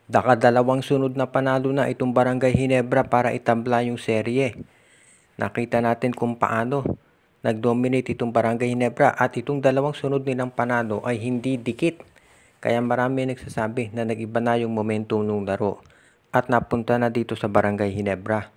Dalawang sunod na panalo na itong Barangay Ginebra para itabla yung serye. Nakita natin kung paano nag-dominate itong Barangay Ginebra at itong dalawang sunod nilang panalo ay hindi dikit. Kaya marami nagsasabi na nag-iba na yung momentum ng laro at napunta na dito sa Barangay Ginebra.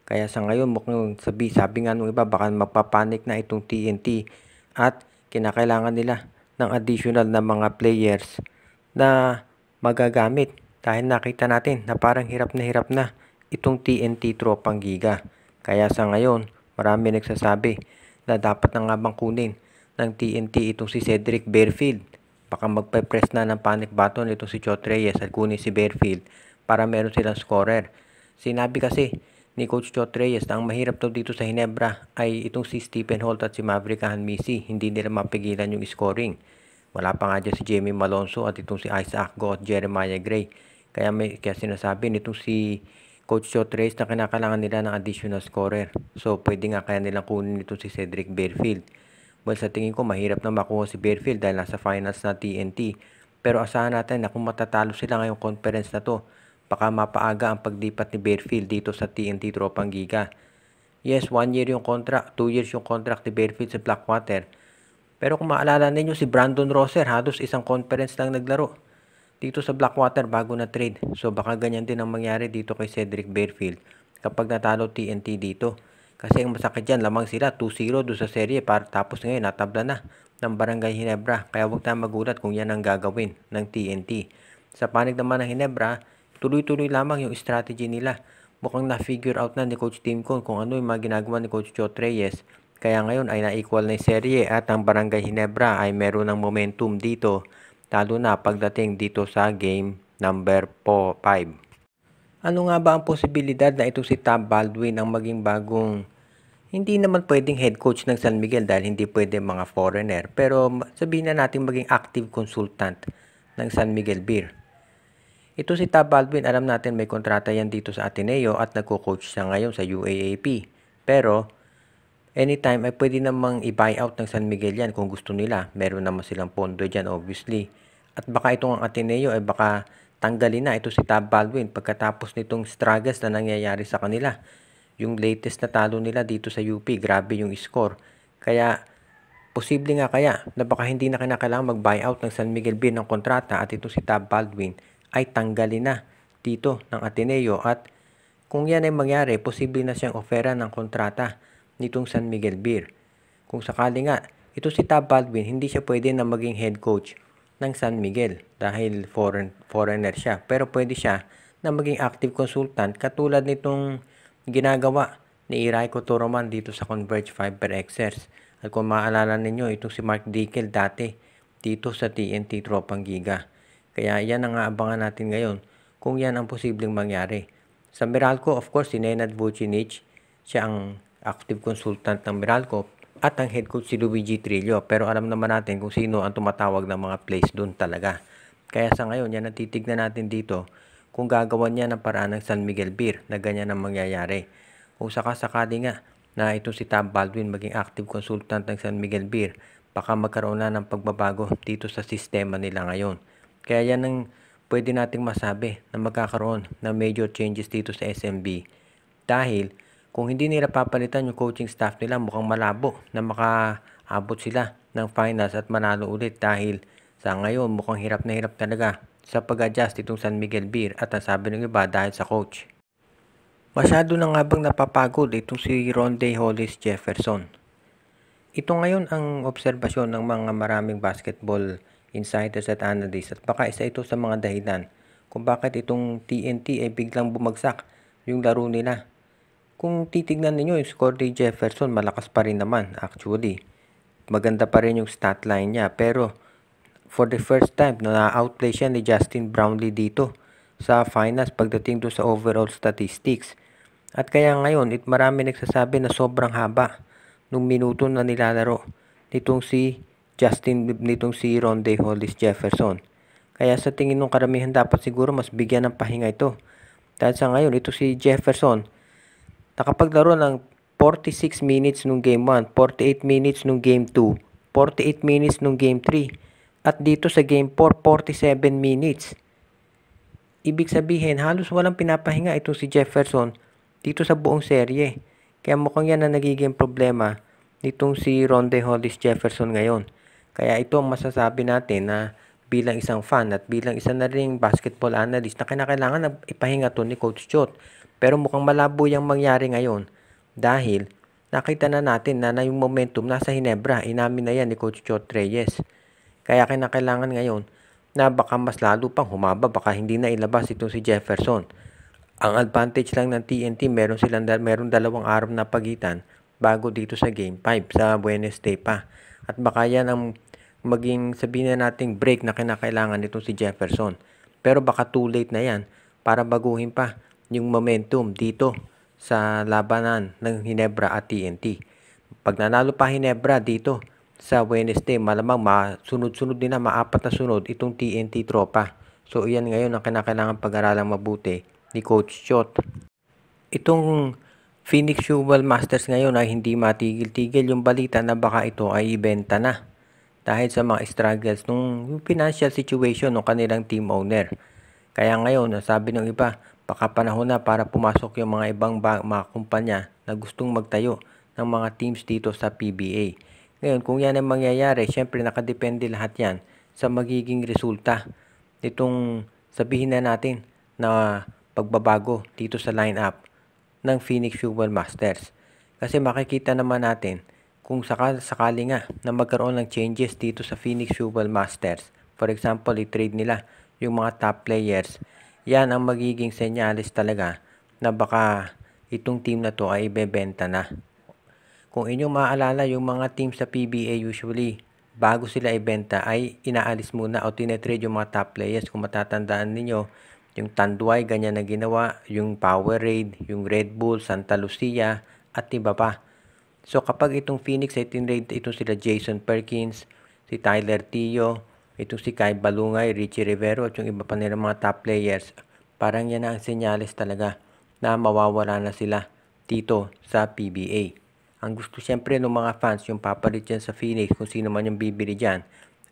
Kaya sa ngayon mukhang sabi nga nung iba baka mapapanik na itong TNT at kinakailangan nila ng additional na mga players na magagamit. Dahil nakita natin na parang hirap na itong TNT Tropang Giga. Kaya sa ngayon, marami nagsasabi na dapat na nga bang kunin ng TNT itong si Cedric Barefield. Baka magpe-press na ng panic button itong si Chot Reyes at kunin si Barefield para meron silang scorer. Sinabi kasi ni Coach Chot Reyes na ang mahirap daw dito sa Ginebra ay itong si Stephen Holt at si Maverick Hanmisi. Hindi nila mapigilan yung scoring. Wala pa nga dyan si Jamie Malonzo at itong si Isaac Go at Jeremiah Gray. Kaya sinasabi nitong si Coach Chot Reyes na kinakailangan nila ng additional scorer. So, pwede nga kaya nilang kunin nito si Cedric Barefield. Well, sa tingin ko, mahirap na makuha si Barefield dahil nasa finals na TNT. Pero asahan natin na kung matatalo sila ngayong conference na to, baka mapaaga ang paglipat ni Barefield dito sa TNT Tropang Giga. Yes, 1 year yung contract, 2 years yung contract ni Barefield sa Blackwater. Pero kung maalala ninyo, si Brandon Rosser, halos isang conference lang naglaro dito sa Blackwater bago na trade. So baka ganyan din ang mangyari dito kay Cedric Barefield kapag natalo TNT dito. Kasi ang masakit dyan, lamang sila 2-0 doon sa serye para tapos ngayon natabla na ng Barangay Ginebra. Kaya huwag tayong magulat kung yan ang gagawin ng TNT. Sa panig naman ng Ginebra, tuloy-tuloy lamang yung strategy nila. Mukhang na-figure out na ni Coach Tim Cone kung ano yung mga ginagawa ni Coach Chot Reyes. Kaya ngayon ay na-equal na yung serye at ang Barangay Ginebra ay meron ng momentum dito. Lalo na pagdating dito sa game number 5. Ano nga ba ang posibilidad na ito si Tom Baldwin ang maging bagong, hindi naman pwedeng head coach ng San Miguel dahil hindi pwede mga foreigner, pero sabihin na natin maging active consultant ng San Miguel Beer. Ito si Tom Baldwin, alam natin may kontrata yan dito sa Ateneo at nagko-coach siya ngayon sa UAAP. Pero anytime ay pwede namang i-buyout ng San Miguel yan kung gusto nila. Meron naman silang pondo dyan obviously. At baka itong ang Ateneo ay baka tanggalin na ito si Tom Baldwin pagkatapos nitong struggles na nangyayari sa kanila. Yung latest na talo nila dito sa UP, grabe yung score. Kaya posible nga kaya na baka hindi na kinakailangan mag-buyout ng San Miguel Beer ng kontrata at ito si Tom Baldwin ay tanggalin na dito ng Ateneo. At kung yan ay mangyari, posible na siyang offeran ng kontrata nitong San Miguel Beer. Kung sakali nga, ito si Tom Baldwin, hindi siya pwede na maging head coach ng San Miguel dahil foreigner siya. Pero pwede siya na maging active consultant katulad nitong ginagawa ni Iraiko Toroman dito sa Converge Fiber Xers. At kung maalala ninyo, itong si Mark Dickel dati dito sa TNT Tropang Giga. Kaya yan ang aabangan natin ngayon kung yan ang posibleng mangyari. Sa Meralco, of course, si Nenad Vucinic, siya ang active consultant ng Meralco at ang head coach si Luigi Trillo. Pero alam naman natin kung sino ang tumatawag ng mga plays doon talaga. Kaya sa ngayon, yan ang titignan natin dito kung gagawan niya ng paraan ng San Miguel Beer na ganyan ang mangyayari. Kung sakasakali nga na ito si Tom Baldwin maging active consultant ng San Miguel Beer, baka magkaroon na ng pagbabago dito sa sistema nila ngayon. Kaya yan ang pwede nating masabi na magkakaroon ng major changes dito sa SMB. Dahil kung hindi nila papalitan yung coaching staff nila, mukhang malabo na makaabot sila ng finals at manalo ulit dahil sa ngayon mukhang hirap na hirap talaga sa pag-adjust itong San Miguel Beer at ang sabi ng iba dahil sa coach. Masyado na nga bang napapagod itong si Ronde Hollis Jefferson? Ito ngayon ang obserbasyon ng mga maraming basketball insiders at analysts at baka isa ito sa mga dahilan kung bakit itong TNT ay biglang bumagsak yung laro nila. Kung titignan niyo yung score ni Jefferson, malakas pa rin naman actually. Maganda pa rin yung stat line niya pero for the first time na-outplay siya ni Justin Brownlee dito sa finals pagdating doon sa overall statistics. At kaya ngayon, marami nagsasabi na sobrang haba nung minuto na nilalaro nitong si Ronde Hollis Jefferson. Kaya sa tingin ng karamihan dapat siguro mas bigyan ng pahinga ito. Dahil sa ngayon, ito si Jefferson nakapaglaro ng 46 minutes nung game 1, 48 minutes nung game 2, 48 minutes nung game 3, at dito sa game 4, 47 minutes. Ibig sabihin, halos walang pinapahinga itong si Jefferson dito sa buong serye. Kaya mukhang yan ang nagiging problema nitong si Ronde Hollis Jefferson ngayon. Kaya ito ang masasabi natin na bilang isang fan at bilang isa na ring basketball analyst na kinakailangan na ipahinga to ni Coach Chot. Pero mukhang malabo yung mangyari ngayon dahil nakita na natin na yung momentum nasa Hinebra. Inamin na yan ni Coach Chot Reyes. Kaya kinakailangan ngayon na baka mas lalo pang humaba, baka hindi na ilabas itong si Jefferson. Ang advantage lang ng TNT, meron 2 araw na pagitan bago dito sa Game 5 sa Wednesday pa. At baka yan ang maging sabihin na nating break na kinakailangan nitong si Jefferson. Pero baka too late na yan para baguhin pa yung momentum dito sa labanan ng Hinebra at TNT. Pag nanalo pa Hinebra dito sa Wednesday, malamang sunod-sunod din na maapat na sunod itong TNT tropa. So iyan ngayon ang kinakailangan pag-aralang mabuti ni Coach Chot. Itong Phoenix Jewel Masters ngayon ay hindi matigil-tigil yung balita na baka ito ay ibenta na dahil sa mga struggles nung financial situation ng kanilang team owner. Kaya ngayon, sabi ng iba, baka panahon na para pumasok yung mga ibang mga kumpanya na gustong magtayo ng mga teams dito sa PBA. Ngayon, kung yan ang mangyayari, syempre nakadepende lahat yan sa magiging resulta nitong sabihin na natin na pagbabago dito sa lineup ng Phoenix Jewel Masters. Kasi makikita naman natin kung sakali nga na magkaroon ng changes dito sa Phoenix Jewel Masters. For example, i-trade nila yung mga top players. Yan ang magiging senyales talaga na baka itong team na to ay ibebenta na. Kung inyong maaalala, yung mga team sa PBA usually, bago sila ibenta ay inaalis muna o tinetrade yung mga top players. Kung matatandaan ninyo, yung Tanduay, ganyan na ginawa, yung Powerade, yung Red Bull, Santa Lucia, at iba pa. So kapag itong Phoenix ay tinrade, itong sila Jason Perkins, si Tyler Tio, itong si Kai Balungay, Richie Rivero, at yung iba pa nilang mga top players, parang yan ang senyales talaga na mawawala na sila dito sa PBA. Ang gusto siyempre ng mga fans, yung papalit dyan sa Phoenix, kung sino man yung bibili dyan,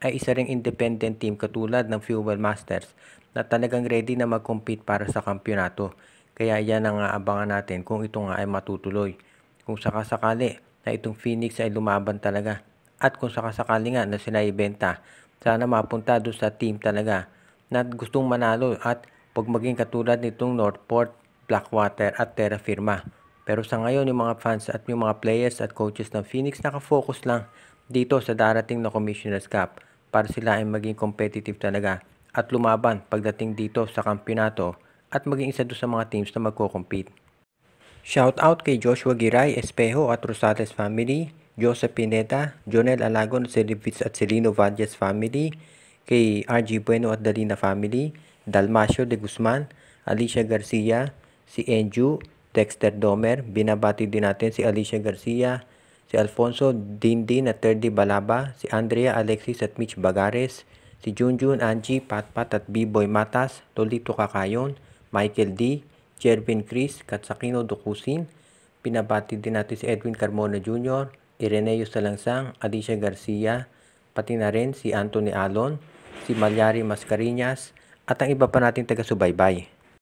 ay isa ring independent team katulad ng Fuel Masters na talagang ready na mag-compete para sa kampyonato. Kaya yan ang aabangan natin kung ito nga ay matutuloy. Kung sakasakali na itong Phoenix ay lumaban talaga at kung sakasakali nga na sila ibenta, sana mapunta doon sa team talaga na gustong manalo at pag maging katulad nitong Northport, Blackwater at Terra Firma. Pero sa ngayon, yung mga fans at yung mga players at coaches ng Phoenix nakafocus lang dito sa darating na Commissioner's Cup para sila ay maging competitive talaga at lumaban pagdating dito sa kampyonato at maging isa doon sa mga teams na magko-compete. Shout out kay Joshua Giray, Espejo at Rosales family, Joseph Pineda, Jonel Alagon, Celivitz at Celino Valles family, kay RG Bueno at Dalina family, Dalmacio de Guzman, Alicia Garcia, si Enju, Dexter Domer, binabati din natin si Alicia Garcia, si Alfonso Dindin at Terdy Balaba, si Andrea Alexis at Mitch Bagares, si Junjun, Angie, Patpat at B-Boy Matas, Tolito Kakayon, Michael D., Jervin Chris, Katsakino Dukusin, pinabati din natin si Edwin Carmona Jr., Ireneo Salangsang, Alicia Garcia, pati na rin si Anthony Alon, si Malyari Mascarinas, at ang iba pa nating taga-subaybay.